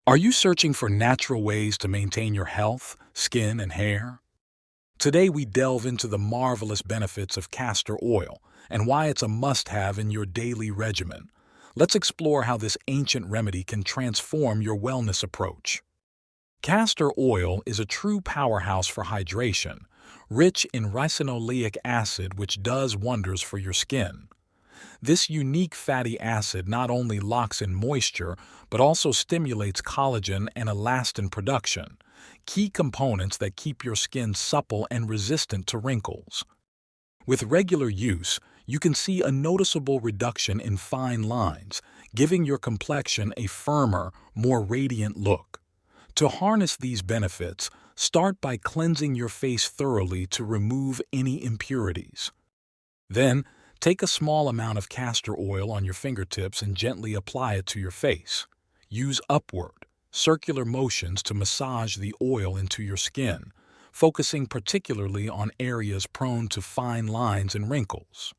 Are you searching for natural ways to maintain your health, skin, and hair? Today we delve into the marvelous benefits of castor oil and why it's a must-have in your daily regimen. Let's explore how this ancient remedy can transform your wellness approach. Castor oil is a true powerhouse for hydration, rich in ricinoleic acid which does wonders for your skin. This unique fatty acid not only locks in moisture, but also stimulates collagen and elastin production, key components that keep your skin supple and resistant to wrinkles. With regular use, you can see a noticeable reduction in fine lines, giving your complexion a firmer, more radiant look. To harness these benefits, start by cleansing your face thoroughly to remove any impurities. Then, take a small amount of castor oil on your fingertips and gently apply it to your face. Use upward, circular motions to massage the oil into your skin, focusing particularly on areas prone to fine lines and wrinkles.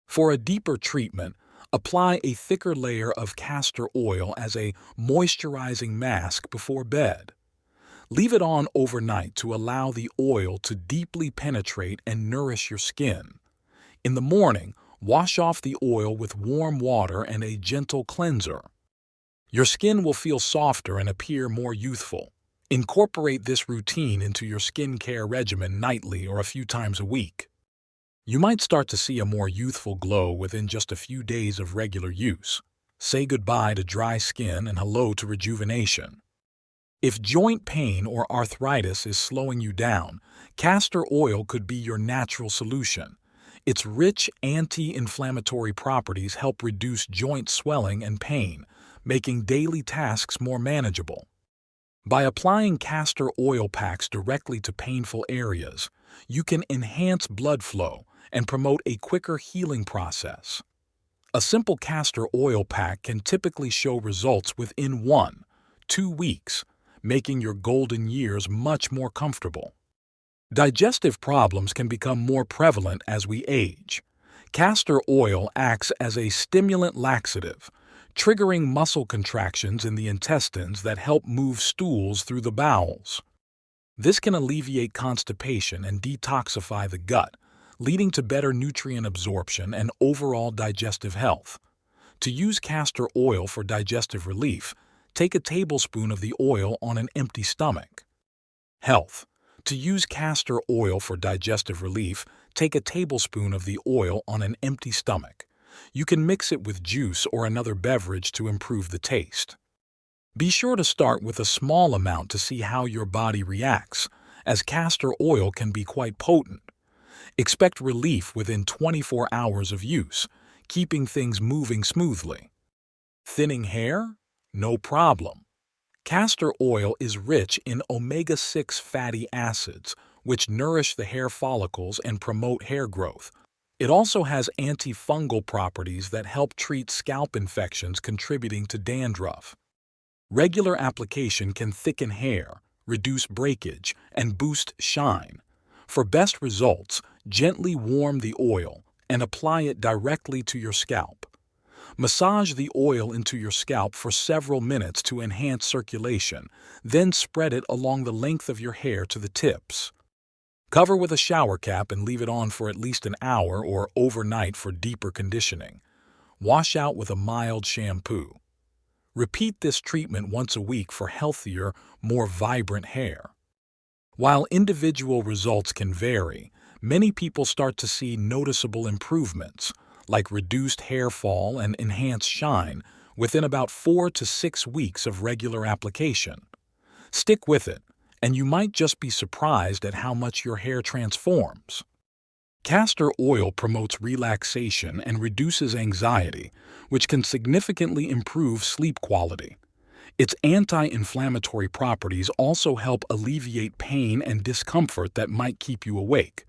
For a deeper treatment, apply a thicker layer of castor oil as a moisturizing mask before bed. Leave it on overnight to allow the oil to deeply penetrate and nourish your skin. In the morning, wash off the oil with warm water and a gentle cleanser. Your skin will feel softer and appear more youthful. Incorporate this routine into your skincare regimen nightly or a few times a week. You might start to see a more youthful glow within just a few days of regular use. Say goodbye to dry skin and hello to rejuvenation. If joint pain or arthritis is slowing you down, castor oil could be your natural solution. Its rich anti-inflammatory properties help reduce joint swelling and pain, making daily tasks more manageable. By applying castor oil packs directly to painful areas, you can enhance blood flow and promote a quicker healing process. A simple castor oil pack can typically show results within 1-2 weeks, making your golden years much more comfortable. Digestive problems can become more prevalent as we age. Castor oil acts as a stimulant laxative, triggering muscle contractions in the intestines that help move stools through the bowels. This can alleviate constipation and detoxify the gut, leading to better nutrient absorption and overall digestive health. To use castor oil for digestive relief, take a tablespoon of the oil on an empty stomach. Health. To use castor oil for digestive relief, take a tablespoon of the oil on an empty stomach. You can mix it with juice or another beverage to improve the taste. Be sure to start with a small amount to see how your body reacts, as castor oil can be quite potent. Expect relief within 24 hours of use, keeping things moving smoothly. Thinning hair? No problem. Castor oil is rich in omega-6 fatty acids, which nourish the hair follicles and promote hair growth. It also has antifungal properties that help treat scalp infections contributing to dandruff. Regular application can thicken hair, reduce breakage, and boost shine. For best results, gently warm the oil and apply it directly to your scalp. Massage the oil into your scalp for several minutes to enhance circulation, then spread it along the length of your hair to the tips. Cover with a shower cap and leave it on for at least an hour or overnight for deeper conditioning. Wash out with a mild shampoo. Repeat this treatment once a week for healthier, more vibrant hair. While individual results can vary, many people start to see noticeable improvements, like reduced hair fall and enhanced shine, within about 4 to 6 weeks of regular application. Stick with it, and you might just be surprised at how much your hair transforms. Castor oil promotes relaxation and reduces anxiety, which can significantly improve sleep quality. Its anti-inflammatory properties also help alleviate pain and discomfort that might keep you awake.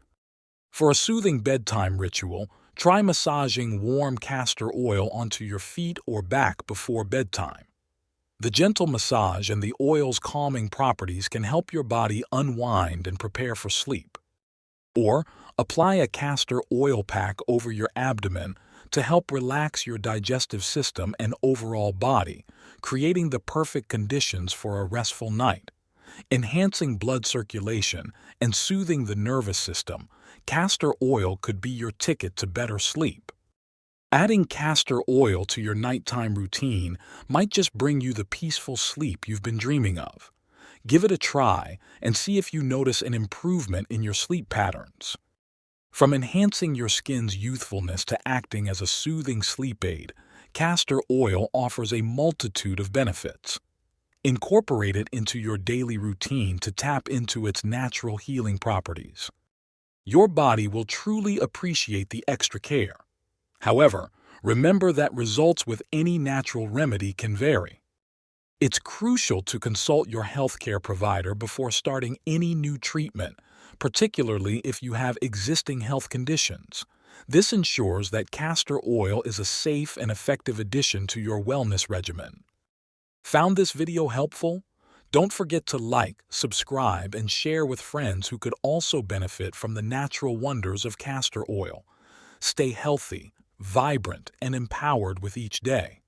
For a soothing bedtime ritual, try massaging warm castor oil onto your feet or back before bedtime. The gentle massage and the oil's calming properties can help your body unwind and prepare for sleep. Or apply a castor oil pack over your abdomen to help relax your digestive system and overall body, creating the perfect conditions for a restful night. Enhancing blood circulation and soothing the nervous system, castor oil could be your ticket to better sleep. Adding castor oil to your nighttime routine might just bring you the peaceful sleep you've been dreaming of. Give it a try and see if you notice an improvement in your sleep patterns. From enhancing your skin's youthfulness to acting as a soothing sleep aid, castor oil offers a multitude of benefits. Incorporate it into your daily routine to tap into its natural healing properties. Your body will truly appreciate the extra care. However, remember that results with any natural remedy can vary. It's crucial to consult your healthcare provider before starting any new treatment, particularly if you have existing health conditions. This ensures that castor oil is a safe and effective addition to your wellness regimen. Found this video helpful? Don't forget to like, subscribe, and share with friends who could also benefit from the natural wonders of castor oil. Stay healthy, vibrant, and empowered with each day.